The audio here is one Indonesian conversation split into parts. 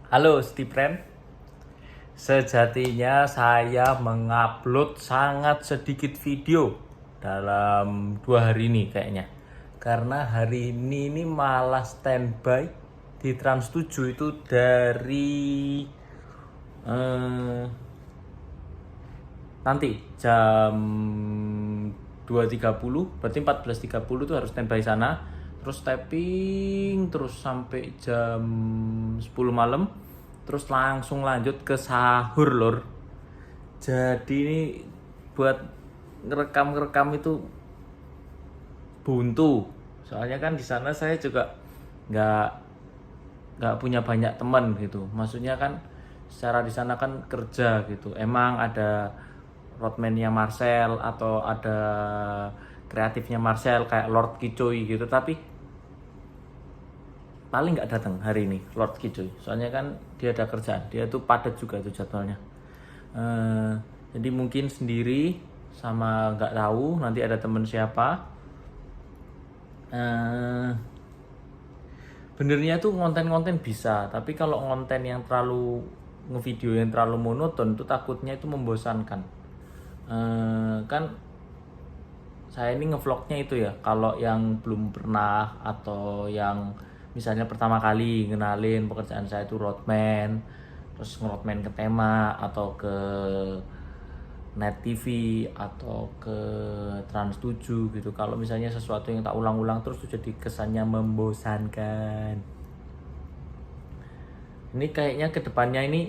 Halo Stephen, sejatinya saya mengupload sangat sedikit video dalam 2 hari ini kayaknya. Karena hari ini malah standby di Trans 7 itu dari eh, nanti jam 2.30, berarti 14.30 tuh harus standby sana. Terus tapping terus sampai jam 10 malam. Terus langsung lanjut ke sahur lor. Jadi ini buat ngerekam itu buntu. Soalnya kan di sana saya juga nggak punya banyak teman gitu. Maksudnya kan secara di sana kan kerja gitu. Emang ada roadman-nya Marcel atau ada kreatifnya Marcel kayak Lord Kicoy gitu, tapi paling nggak datang hari ini Lord Kicoy. Soalnya kan dia ada kerjaan, dia tuh padat juga tuh jadwalnya. Eh, jadi mungkin sendiri sama nggak tahu nanti ada temen siapa. Eh, Benernya tuh konten-konten bisa, tapi kalau konten yang terlalu ngevideo yang terlalu monoton tuh takutnya itu membosankan. Kan saya ini ngevlognya itu ya, kalau yang belum pernah atau yang misalnya pertama kali ngenalin pekerjaan saya itu roadman, terus ngeroadman ke tema atau ke Net TV atau ke Trans 7 gitu. Kalau misalnya sesuatu yang tak ulang-ulang terus tuh jadi kesannya membosankan. Ini kayaknya kedepannya ini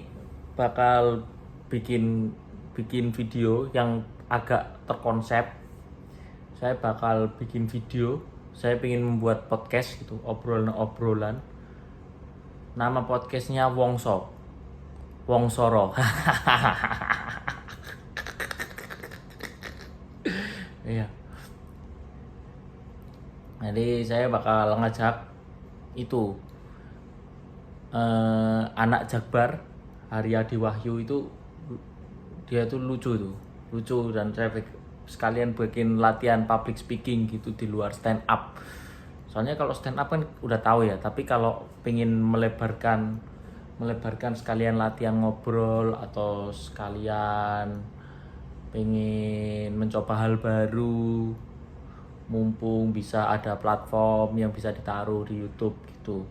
bakal bikin bikin video yang agak terkonsep. Saya bakal bikin video, saya ingin membuat podcast gitu, obrolan-obrolan. Nama podcastnya Wongsoro. Iya. Jadi saya bakal ngajak itu anak Jakbar, Haryadi Wahyu itu, dia tuh lucu dan saya sekalian bikin latihan public speaking gitu di luar stand up. Soalnya kalau stand up kan udah tahu ya, tapi kalau pengen melebarkan sekalian latihan ngobrol atau sekalian pengen mencoba hal baru, mumpung bisa ada platform yang bisa ditaruh di YouTube gitu.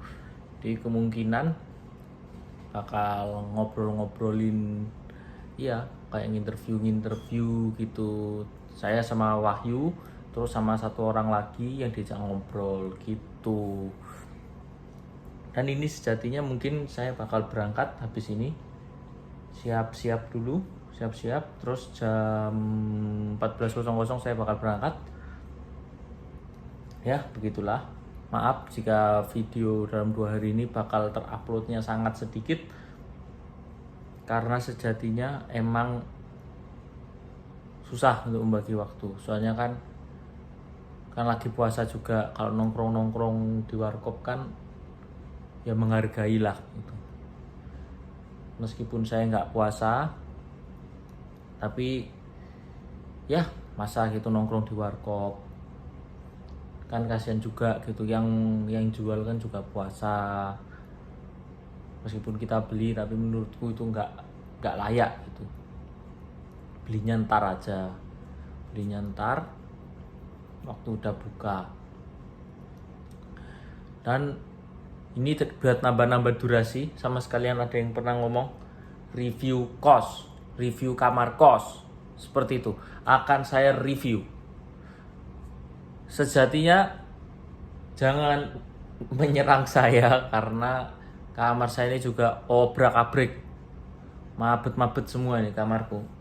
Jadi kemungkinan bakal ngobrolin ya kayak nginterview gitu. Saya sama Wahyu terus sama satu orang lagi yang diajak ngobrol gitu. Dan ini sejatinya mungkin saya bakal berangkat habis ini, siap-siap dulu, terus jam 14.00 saya bakal berangkat. Ya begitulah, maaf jika video dalam 2 hari ini bakal teruploadnya sangat sedikit, karena sejatinya emang susah untuk membagi waktu. Soalnya kan lagi puasa juga, kalau nongkrong di warkop kan ya menghargai lah gitu. Meskipun saya nggak puasa, tapi ya masa gitu nongkrong di warkop kan kasihan juga gitu, yang jual kan juga puasa. Meskipun kita beli, tapi menurutku itu nggak layak gitu. Belinya ntar waktu udah buka. Dan ini buat nambah-nambah durasi, sama sekalian ada yang pernah ngomong review kamar kos seperti itu, akan saya review. Sejatinya jangan menyerang saya, karena kamar saya ini juga obrak-abrik, mabet-mabet semua nih kamarku.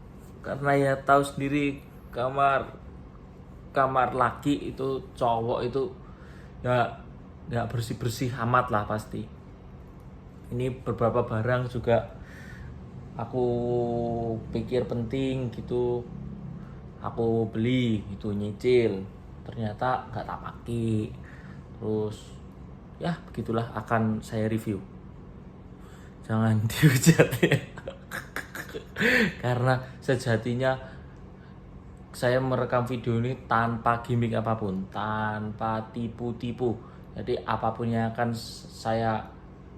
Karena ya tahu sendiri, kamar laki itu, cowok itu ya nggak bersih amat lah pasti. Ini beberapa barang juga aku pikir penting gitu, aku beli gitu, nyicil, ternyata nggak tak pakai. Terus ya begitulah, akan saya review. Jangan dihujat ya. Karena sejatinya saya merekam video ini tanpa gimmick apapun, tanpa tipu-tipu. Jadi apapun yang akan saya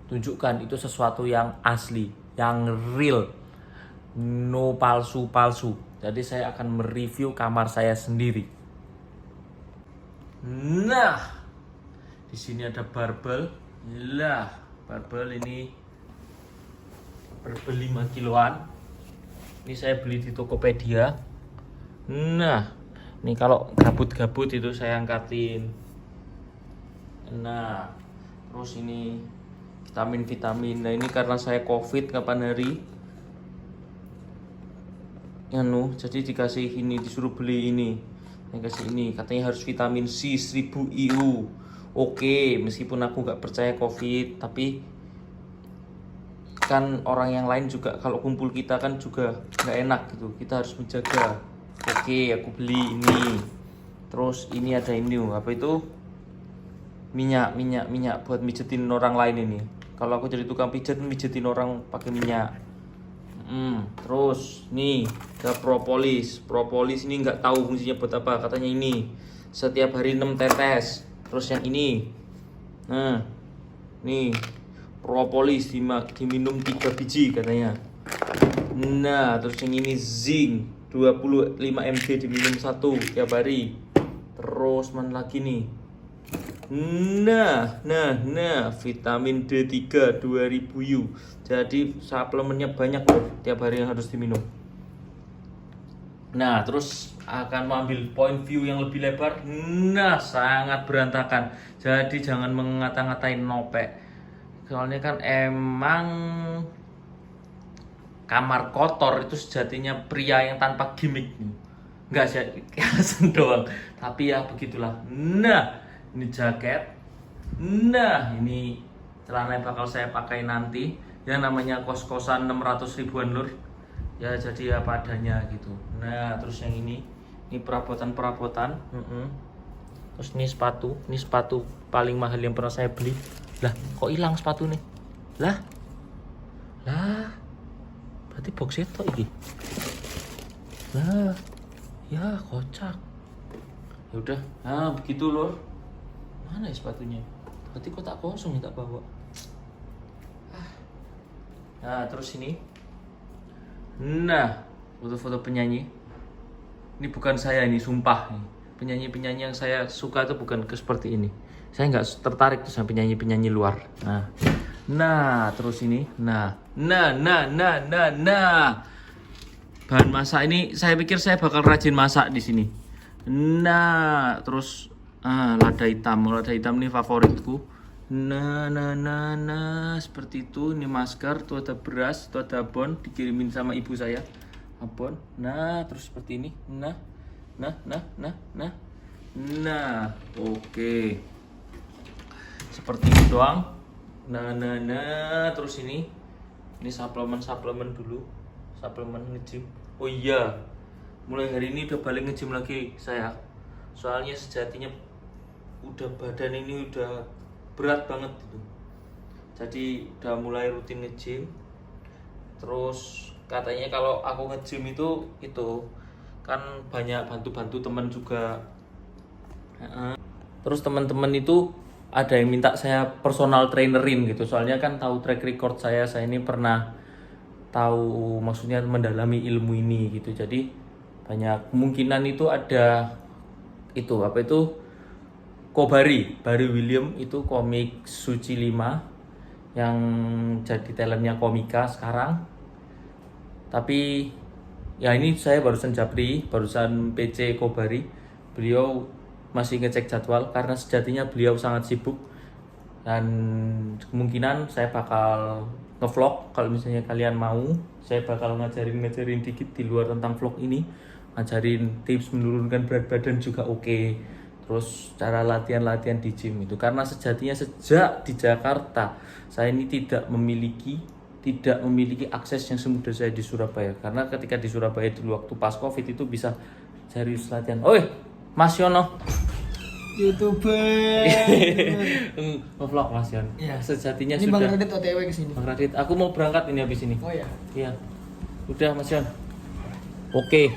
tunjukkan itu sesuatu yang asli, yang real, no palsu-palsu. Jadi saya akan mereview kamar saya sendiri. Nah, di sini ada barbel. Lah, barbel ini barbel 5 kiloan. Ini saya beli di Tokopedia. Nah, ini kalau gabut-gabut itu saya angkatin. Nah, terus ini vitamin-vitamin. Nah, ini karena saya COVID kapan hari. Jadi dikasih ini, disuruh beli ini. Yang kasih ini, katanya harus vitamin C 1000 IU. Oke, meskipun aku nggak percaya COVID, tapi kan orang yang lain juga kalau kumpul kita kan juga nggak enak gitu. Kita harus menjaga. Oke, aku beli ini. Terus ini ada ini, apa itu? Minyak buat mijetin orang lain ini. Kalau aku jadi tukang pijat, mijetin orang pakai minyak. Terus nih ada propolis ini nggak tahu fungsinya buat apa, katanya ini setiap hari 6 tetes. Terus yang ini, nah nih propolis diminum 3 biji katanya. Nah terus yang ini zinc 25 mg diminum 1 tiap hari. Terus mana lagi nih, nah vitamin D3 2000 U. Jadi suplemennya banyak loh, tiap hari yang harus diminum. Nah terus akan mengambil point view yang lebih lebar. Nah sangat berantakan. Jadi jangan mengata-ngatain nopek. Soalnya kan emang kamar kotor itu sejatinya pria yang tanpa gimmick. Enggak sih, alasan doang. Tapi ya begitulah. Nah ini jaket. Nah ini celana yang bakal saya pakai nanti. Yang namanya kos-kosan 600 ribuan lur. Ya jadi apa adanya gitu. Nah terus yang ini perabotan. Terus ini sepatu paling mahal yang pernah saya beli. Lah kok hilang sepatu nih? Lah berarti box itu ini. Lah ya kocak. Ya udah, nah begitu lur. Mana ya sepatunya? Berarti kotak kosong ya tak bawa. Nah terus ini, nah foto-foto penyanyi. Ini bukan saya, ini sumpah nih. Penyanyi-penyanyi yang saya suka itu bukan seperti ini. Saya nggak tertarik tuh sama penyanyi-penyanyi luar. Nah terus ini, nah. Bahan masak ini saya pikir saya bakal rajin masak di sini. Nah terus lada hitam ini favoritku. Nah seperti itu. Ini masker, tuh ada beras, tuh ada abon dikirimin sama ibu saya, abon. Nah terus seperti ini. Nah oke, seperti itu doang. Nah terus ini suplemen dulu, suplemen nge-gym. Oh iya, mulai hari ini udah balik nge-gym lagi saya. Soalnya sejatinya badan ini udah berat banget gitu. Jadi udah mulai rutin nge-gym. Terus katanya kalau aku nge-gym itu kan banyak bantu teman juga. Terus teman-teman itu ada yang minta saya personal trainerin gitu. Soalnya kan tahu track record saya ini pernah tahu, maksudnya mendalami ilmu ini gitu. Jadi banyak kemungkinan itu ada Barry William itu komik Suci 5 yang jadi talentnya Komika sekarang. Tapi ya ini saya barusan PC Kobari. Beliau masih ngecek jadwal karena sejatinya beliau sangat sibuk. Dan kemungkinan saya bakal nge-vlog. Kalau misalnya kalian mau, saya bakal ngajarin dikit di luar tentang vlog ini. Ngajarin tips menurunkan berat badan juga oke. Terus cara latihan di gym itu. Karena sejatinya sejak di Jakarta saya ini tidak memiliki akses yang semudah saya di Surabaya. Karena ketika di Surabaya dulu waktu pas COVID itu bisa serius latihan. Oi, Mas Yono, YouTuber. Nge-vlog Mas Yon. Ya. Sejatinya Ini sudah. Bang Radit OTW kesini. Bang Radit, aku mau berangkat ini habis ini. Oh ya. Iya. Udah Mas Yon. Oke.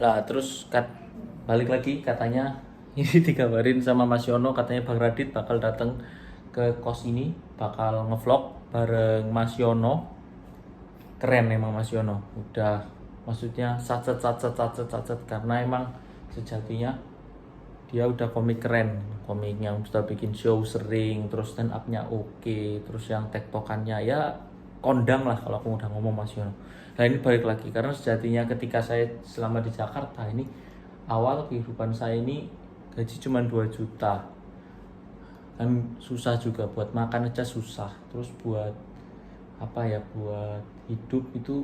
Lah terus balik lagi katanya ini dikabarin sama Mas Yono, katanya Bang Radit bakal datang ke kos ini bakal ngevlog bareng Mas Yono. Keren emang Mas Yono, udah maksudnya sacet karena emang sejatinya dia udah komik keren, komiknya udah bikin show sering, terus stand up-nya oke, terus yang tektokannya ya kondang lah kalau aku udah ngomong Mas Yono. Nah ini balik lagi karena sejatinya ketika saya selama di Jakarta ini, awal kehidupan saya ini gaji cuma 2 juta kan, susah juga buat makan aja susah, terus buat apa ya, buat hidup itu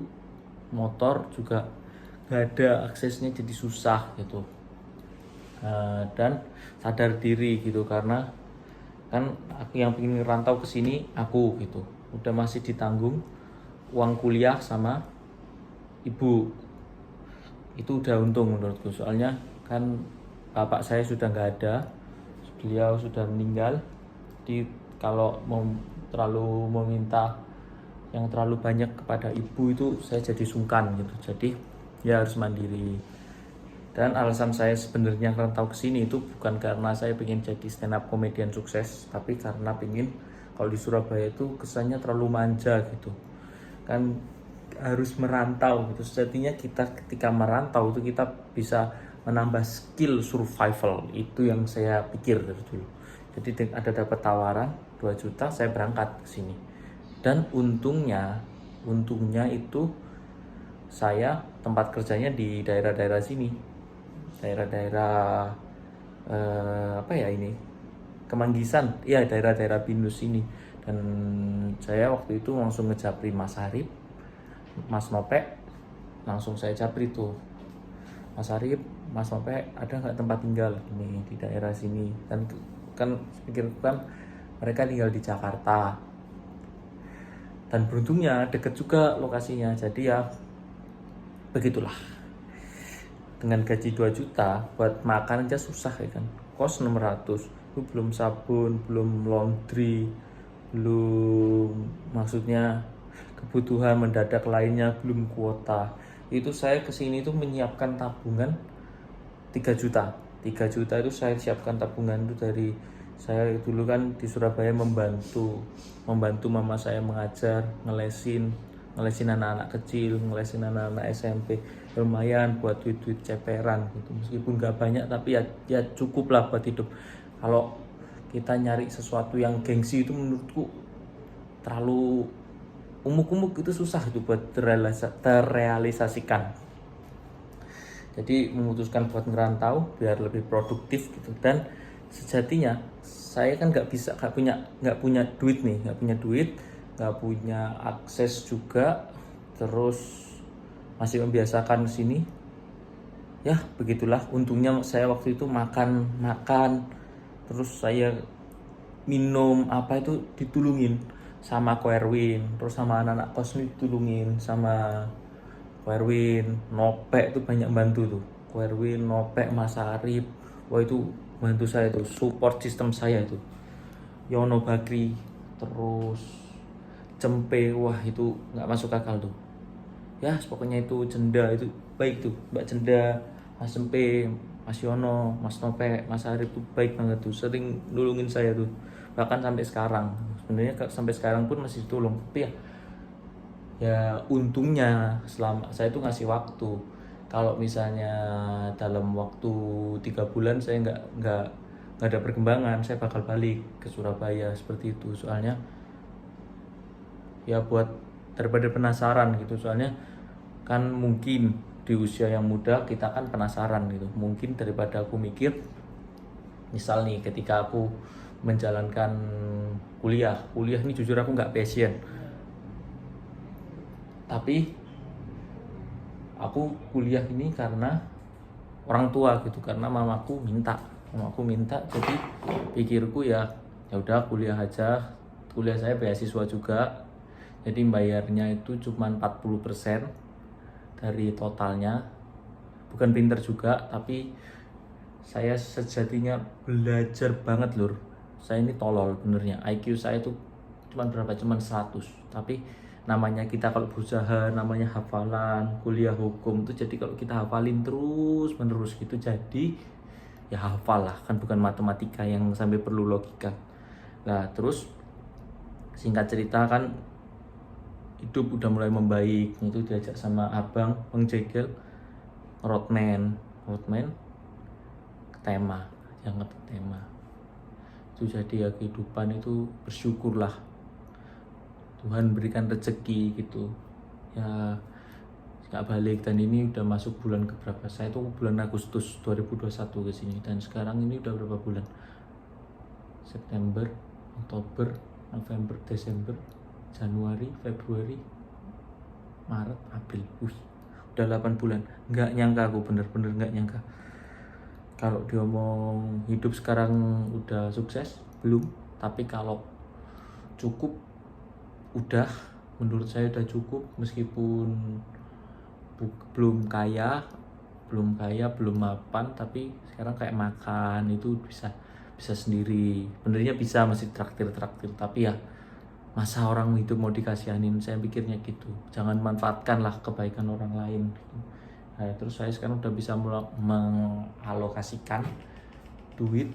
motor juga gak ada aksesnya jadi susah gitu. Dan sadar diri gitu karena kan aku yang pengen rantau ke sini aku gitu udah masih ditanggung uang kuliah sama ibu, itu udah untung menurutku, soalnya kan bapak saya sudah nggak ada, beliau sudah meninggal. Jadi kalau mau terlalu meminta yang terlalu banyak kepada ibu itu saya jadi sungkan gitu, jadi ya harus mandiri. Dan alasan saya sebenarnya rantau ke sini itu bukan karena saya pengen jadi stand up comedian sukses, tapi karena pengen, kalau di Surabaya itu kesannya terlalu manja gitu kan, harus merantau gitu. Sejatinya kita ketika merantau itu kita bisa menambah skill survival, itu yang saya pikir dari dulu. Jadi ada dapat tawaran 2 juta, saya berangkat ke sini. Dan untungnya itu saya tempat kerjanya di daerah-daerah sini, daerah-daerah apa ya ini, Kemanggisan, ya daerah-daerah Binus ini. Dan saya waktu itu langsung ngejapri Mas Harip, Mas Nopek, langsung saya japri tuh, Mas Harip, Mas Nopek, ada nggak tempat tinggal ini di daerah sini? Dan kan pikirkan mereka tinggal di Jakarta, dan beruntungnya deket juga lokasinya. Jadi ya begitulah, dengan gaji 2 juta buat makan aja susah ya kan, kos 600 itu belum sabun, belum laundry, belum maksudnya kebutuhan mendadak lainnya, belum kuota. Itu saya kesini tuh menyiapkan tabungan 3 juta. 3 juta itu saya siapkan tabungan itu dari saya dulu kan di Surabaya membantu mama saya mengajar, ngelesin anak-anak kecil, ngelesin anak-anak SMP, lumayan buat duit ceperan gitu. Meskipun gak banyak tapi ya cukup lah buat hidup. Kalau kita nyari sesuatu yang gengsi itu menurutku terlalu umuk-umuk, itu susah itu buat terrealisasikan. Jadi memutuskan buat ngerantau biar lebih produktif gitu. Dan sejatinya saya kan nggak punya duit, nggak punya akses juga, terus masih membiasakan di sini. Ya begitulah, untungnya saya waktu itu makan, terus saya minum apa itu ditulungin sama Ko Erwin, terus sama anak-anak kos ditulungin sama Ko Erwin, Nopek itu banyak bantu tuh, Ko Erwin, Nopek, Mas Arif, wah itu bantu saya tuh, support system saya itu. Yono Bakri, terus Cempe, wah itu nggak masuk akal tuh. Ya pokoknya itu Cenda itu baik tuh, Mbak Cenda, Mas Cempe, Mas Yono, Mas Nopek, Mas Arif tuh baik banget tuh, sering nulungin saya tuh, bahkan sampai sekarang. Sebenarnya sampai sekarang pun masih tolong, tapi ya untungnya selama saya tuh ngasih waktu. Kalau misalnya dalam waktu 3 bulan saya nggak ada perkembangan, saya bakal balik ke Surabaya seperti itu. Soalnya ya buat daripada penasaran gitu, soalnya kan mungkin di usia yang muda kita kan penasaran gitu, mungkin daripada aku mikir, misal nih ketika aku menjalankan kuliah ini jujur aku nggak passion, tapi aku kuliah ini karena orang tua gitu, karena mamaku minta, jadi pikirku ya udah kuliah aja. Kuliah saya beasiswa juga, jadi bayarnya itu cuma 40% dari totalnya. Bukan pinter juga, tapi saya sejatinya belajar banget lur. Saya ini tolol benernya, IQ saya itu cuma 100, tapi namanya kita kalau berusaha, namanya hafalan, kuliah hukum itu, jadi kalau kita hafalin terus menerus gitu, jadi ya hafal lah kan, bukan matematika yang sampai perlu logika. Nah terus singkat cerita kan hidup udah mulai membaik, itu diajak sama abang Bang Jegel roadman ke tema, yang ke tema itu. Jadi ya kehidupan itu bersyukurlah, Tuhan berikan rezeki gitu ya, nggak balik. Dan ini udah masuk bulan keberapa, saya tuh bulan Agustus 2021 ke sini, dan sekarang ini udah berapa bulan, September, Oktober, November, Desember, Januari, Februari, Maret, April, udah 8 bulan. Nggak nyangka aku, bener-bener nggak nyangka kalau diomong hidup sekarang udah sukses, belum. Tapi kalau cukup, udah, menurut saya udah cukup. Meskipun belum kaya, belum mapan, tapi sekarang kayak makan itu bisa sendiri. Benernya bisa, masih traktir, tapi ya masa orang hidup mau dikasihanin, saya pikirnya gitu. Jangan manfaatkanlah kebaikan orang lain. Nah, terus saya sekarang udah bisa mengalokasikan duit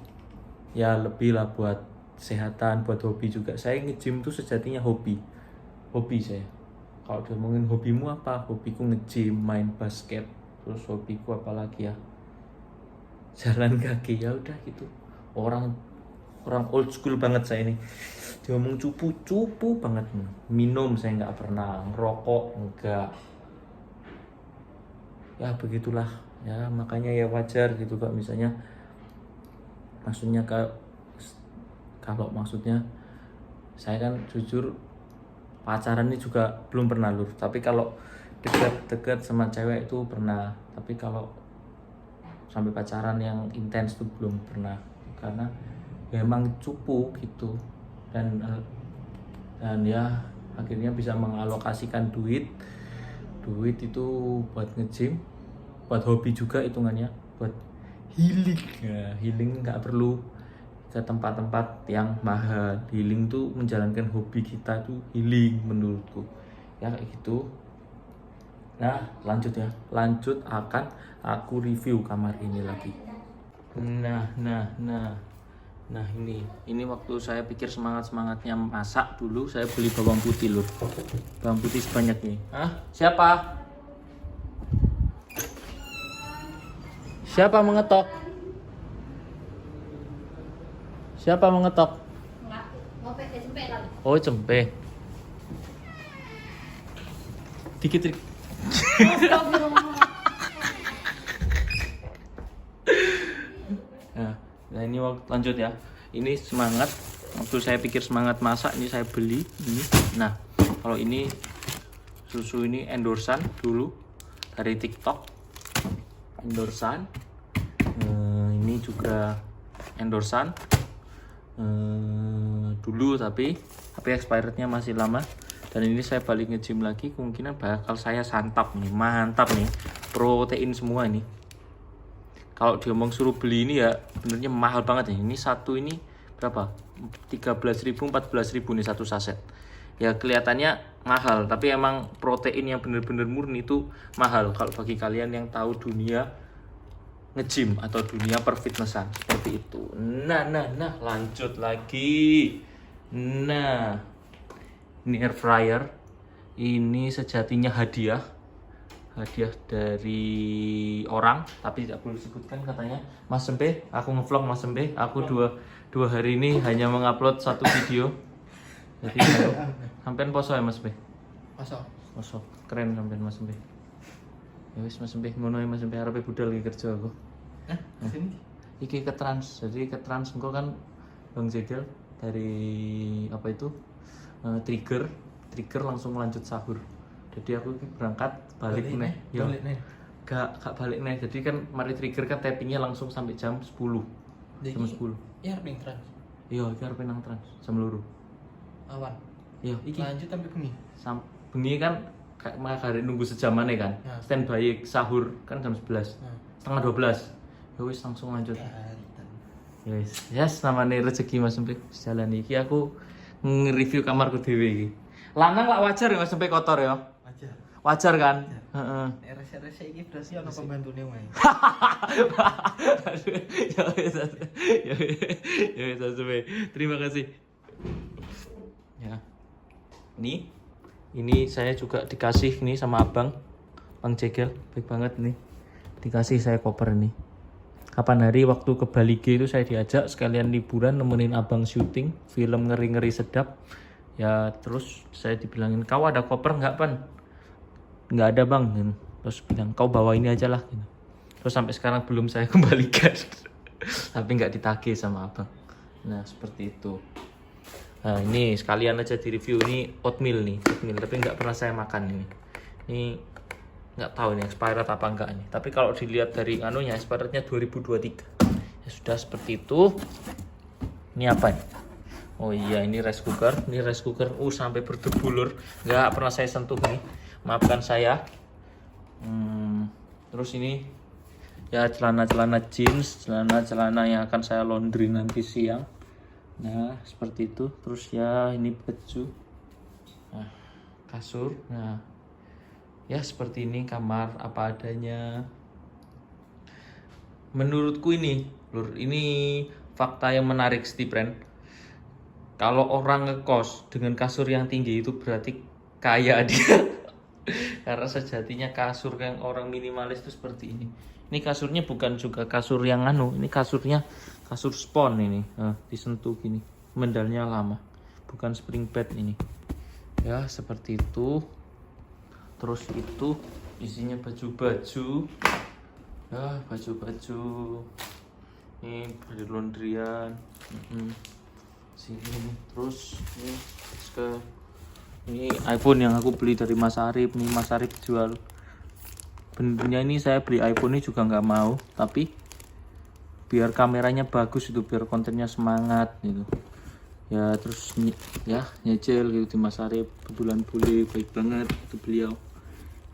ya lebih lah buat kesehatan, buat hobi juga. Saya nge-gym tuh sejatinya hobi saya. Kalau diomongin hobimu apa, hobiku nge-gym, main basket. Terus hobiku apa lagi ya, jalan kaki, ya udah gitu. Orang old school banget saya ini, diomong cupu banget. Minum saya nggak pernah, ngerokok enggak, ya begitulah ya. Makanya ya wajar gitu kak, misalnya maksudnya kalau maksudnya saya kan jujur pacaran ini juga belum pernah lur, tapi kalau dekat sama cewek itu pernah, tapi kalau sampai pacaran yang intens tuh belum pernah, karena ya emang cupu gitu. Dan ya akhirnya bisa mengalokasikan duit itu buat nge-gym, buat hobi juga hitungannya, buat healing. Ya, healing nggak perlu ke tempat-tempat yang mahal. Healing tuh menjalankan hobi kita tuh healing menurutku ya, kayak gitu. Nah lanjut akan aku review kamar ini lagi. Nah ini waktu saya pikir semangatnya masak dulu, saya beli bawang putih lur. Bawang putih sebanyak ini. Siapa mengetok? Oh cempe. Dikit. Nah ini lanjut ya. Ini semangat. Waktu saya pikir semangat masak, ini saya beli ini. Nah kalau ini susu ini endorsan dulu dari TikTok. Endorsan. Ini juga endorsan dulu, tapi expirednya masih lama. Dan ini saya balik nge-gym lagi, kemungkinan bakal saya santap nih, mantap nih, protein semua ini. Kalau diomong suruh beli ini ya benernya mahal banget nih. Ini satu ini berapa? 13.000 14.000 nih satu saset. Ya kelihatannya mahal, tapi emang protein yang bener-bener murni itu mahal. Kalau bagi kalian yang tahu dunia nge-gym atau dunia perfitnessan seperti itu. Nah lanjut lagi. Nah ini air fryer, ini sejatinya hadiah dari orang, tapi tidak perlu disebutkan katanya. Mas Sempe, aku ngevlog Mas Sempe, aku dua hari ini hanya mengupload satu video. Jadi sampean poso ya Mas Sempe? Poso, keren sampean Mas Sempe. Ya wis Mas Sempe, ngono ya Mas Sempe, arepe budal iki kerja aku. Sini? Iki ke Trans, jadi ke Trans engko kan Bang Jegel dari apa itu? Trigger langsung lanjut sahur. Jadi aku berangkat balik nih. Gak balik nih. Jadi kan mari Trigger kan tappingnya langsung sampai jam 10. Jam 10. Iya, arep Trans. Iya, iki arep nang Trans jam 2. Awan. Iya, iki. Lanjut sampai bengi. Bengi kan kayak makare nunggu sejamane kan. Nah. Standby sahur kan jam 11. Setengah 12. Ya wis langsung lanjut. Yes, namanya rezeki Mas Sempe. Jalan iki aku nge-review kamarku dhewe iki. Lanang lak wajar ya Mas Sempe kotor ya? Wajar kan? Heeh. RS iki berarti ana pembantune wae. Ya wis Sempe. Terima kasih. Ini saya juga dikasih nih sama Bang Jegel, baik banget nih. Dikasih saya koper nih. Kapan hari waktu ke Bali G itu saya diajak sekalian liburan nemenin abang syuting film ngeri-ngeri sedap. Ya terus saya dibilangin, kau ada koper nggak Pan? Nggak ada bang. Terus bilang, kau bawa ini aja lah. Terus sampai sekarang belum saya kembalikan. Tapi nggak ditagih sama abang. Nah seperti itu. Nah ini sekalian aja di review, ini oatmeal nih, oatmeal, tapi nggak pernah saya makan ini. Ini nggak tahu ini expired apa enggak nih, tapi kalau dilihat dari anunya expirednya 2023 ya sudah seperti itu. Ini apa nih? Oh iya, ini rice cooker sampai berdebu lur, nggak pernah saya sentuh nih, maafkan saya. Terus ini ya celana jeans, celana yang akan saya laundry nanti siang. Nah seperti itu. Terus ya ini baju, nah, kasur. Nah ya seperti ini kamar apa adanya. Menurutku ini lur, ini fakta yang menarik Stephen. Kalau orang ngekos dengan kasur yang tinggi itu berarti kaya dia. Karena sejatinya kasur yang orang minimalis itu seperti ini. Ini kasurnya bukan juga kasur yang ini kasurnya kasur spon ini. Nah, disentuh gini, mendalnya lama, bukan spring bed ini. Ya seperti itu. Terus itu isinya baju-baju, ya baju-baju ini dari laundryan. Sini terus ini iPhone yang aku beli dari Mas Arif nih. Mas Arif jual, benernya ini saya beli iPhone ini juga nggak mau, tapi biar kameranya bagus itu, biar kontennya semangat gitu ya. Terus ya nyecil gitu di Mas Arif, kebetulan boleh, baik banget itu beliau.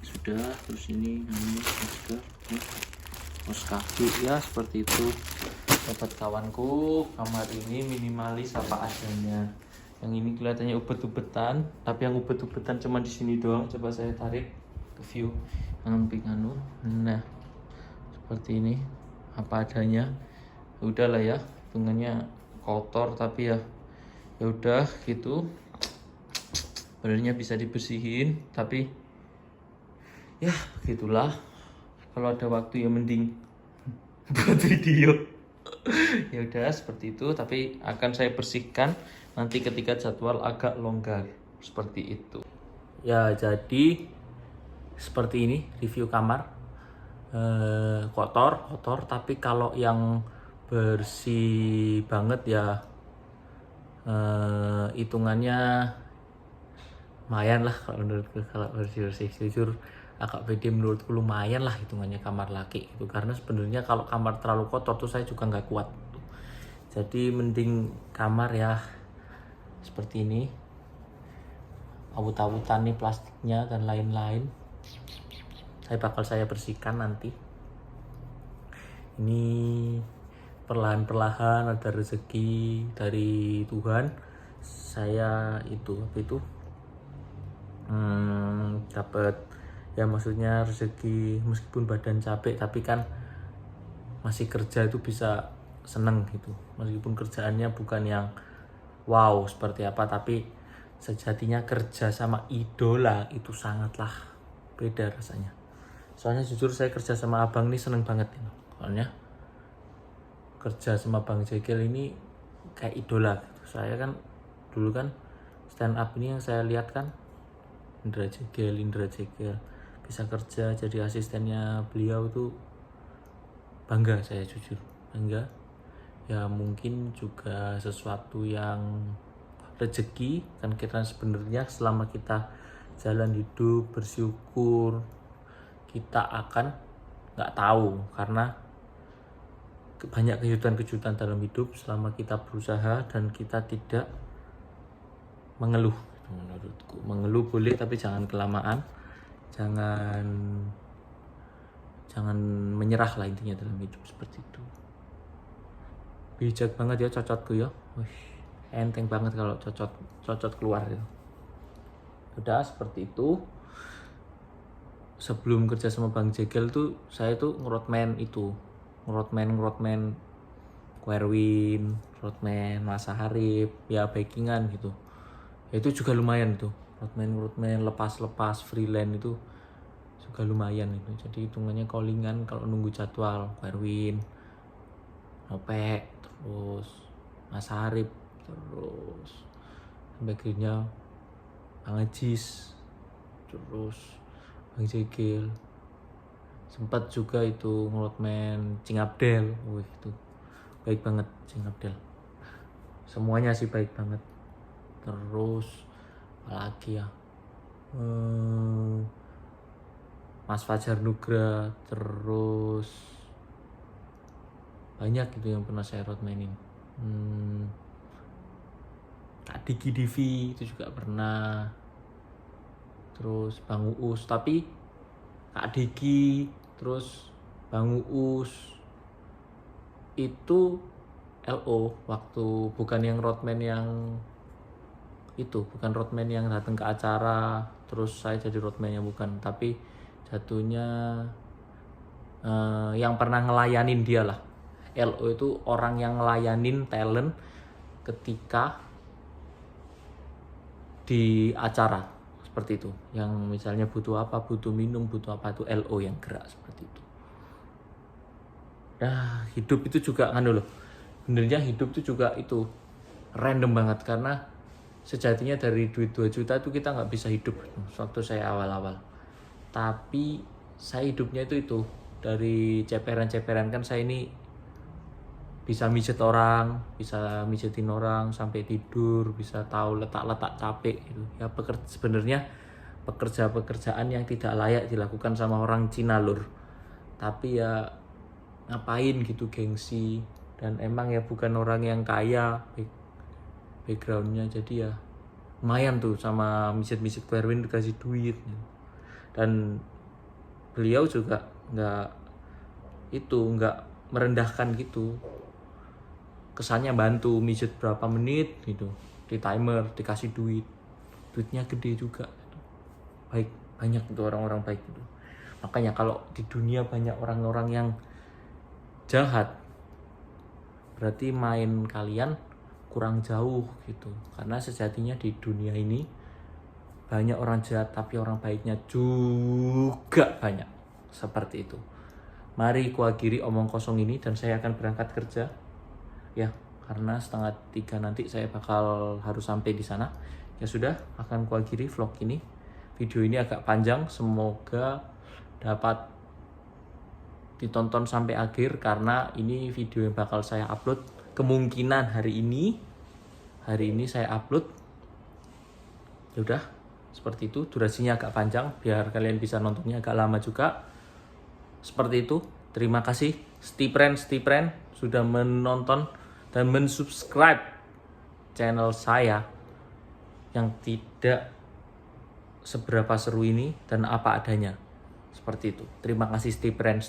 Sudah. Terus ini juga kaos kaki ya seperti itu. Dapat kawanku, kamar ini minimalis apa adanya. Yang ini kelihatannya ubet-ubetan, tapi yang ubet-ubetan cuma di sini doang. Coba saya tarik ke view samping anu. Nah seperti ini apa adanya. Udahlah ya, hitungannya kotor, tapi ya udah gitu. Badannya bisa dibersihin, tapi ya begitulah. Kalau ada waktu ya mending buat video. Ya udah seperti itu, tapi akan saya bersihkan nanti ketika jadwal agak longgar seperti itu. Ya jadi seperti ini review kamar. Kotor, tapi kalau yang bersih banget ya hitungannya lumayan lah kalau menurutku. Kalau bersih jujur agak pede, menurutku lumayan lah hitungannya kamar laki itu, karena sebenarnya kalau kamar terlalu kotor tuh saya juga nggak kuat tuh. Jadi mending kamar ya seperti ini, awut-awutan nih plastiknya dan lain-lain. Saya bersihkan nanti. Ini perlahan-perlahan ada rezeki dari Tuhan. Saya dapat ya, maksudnya rezeki meskipun badan capek, tapi kan masih kerja itu bisa seneng gitu. Meskipun kerjaannya bukan yang wow seperti apa, tapi sejatinya kerja sama idola itu sangatlah beda rasanya. Soalnya jujur saya kerja sama abang ini seneng banget gitu. Soalnya kerja sama Bang Jegel ini kayak idola gitu. Saya kan dulu kan stand up ini yang saya lihat kan Indra Jegel bisa kerja jadi asistennya beliau tuh bangga, saya jujur bangga. Ya mungkin juga sesuatu yang rezeki kan, kita sebenarnya selama kita jalan hidup bersyukur, kita akan nggak tahu, karena banyak kejutan-kejutan dalam hidup selama kita berusaha dan kita tidak mengeluh. Menurutku mengeluh boleh, tapi jangan kelamaan, jangan menyerah lah intinya dalam hidup seperti itu. Bijak banget ya cocotku ya. Wih, enteng banget kalau cocot keluar ya. Udah seperti itu. Sebelum kerja sama Bang Jegel tuh saya tuh ngerotman Querwin, Rodman, Mas Harif, ya backingan gitu. Itu juga lumayan tuh. roadman lepas freelance itu juga lumayan itu. Jadi hitungannya callingan kalau nunggu jadwal Erwin, Nopek, terus Mas Arif, terus sampai akhirnya Bang Ajis, terus Bang Jegel, sempat juga itu ngelotmen Cing Abdel. Wih, itu baik banget Cing Abdel, semuanya sih baik banget. Terus apalagi ya, Mas Fajar Nugra, terus banyak gitu yang pernah saya roadmanin. Kak Diki Divi itu juga pernah, terus Bang Uus. Tapi Kak Diki terus Bang Uus itu LO waktu, bukan yang roadman yang itu, bukan roadman yang datang ke acara terus saya jadi roadman, yang bukan, tapi jatuhnya yang pernah ngelayanin dia lah. LO itu orang yang ngelayanin talent ketika di acara seperti itu, yang misalnya butuh apa, butuh minum, butuh apa, itu LO yang gerak seperti itu. Nah, hidup itu juga kan dulu, benernya hidup itu juga itu random banget, karena sejatinya dari duit 2 juta itu kita nggak bisa hidup waktu saya awal-awal. Tapi saya hidupnya itu dari ceperan-ceperan. Kan saya ini bisa mijet orang, bisa mijetin orang sampai tidur, bisa tahu letak-letak capek gitu. Ya sebenarnya pekerjaan yang tidak layak dilakukan sama orang Cina lur. Tapi ya ngapain gitu, gengsi, dan emang ya bukan orang yang kaya backgroundnya, jadi ya lumayan tuh sama mijet-mijet Erwin dikasih duit. Dan beliau juga nggak merendahkan gitu, kesannya bantu mijet berapa menit gitu, di timer dikasih duitnya gede juga. Banyak itu orang-orang baik itu. Makanya kalau di dunia banyak orang-orang yang jahat, berarti main kalian kurang jauh gitu. Karena sejatinya di dunia ini banyak orang jahat, tapi orang baiknya juga banyak. Seperti itu. Mari kuakhiri omong kosong ini dan saya akan berangkat kerja. Ya, karena 2:30 nanti saya bakal harus sampai di sana. Ya sudah, akan kuakhiri vlog ini. Video ini agak panjang, semoga dapat ditonton sampai akhir, karena ini video yang bakal saya upload kemungkinan hari ini saya upload. Ya udah, seperti itu. Durasinya agak panjang biar kalian bisa nontonnya agak lama juga. Seperti itu. Terima kasih Stipren sudah menonton dan mensubscribe channel saya yang tidak seberapa seru ini dan apa adanya. Seperti itu. Terima kasih Stipren.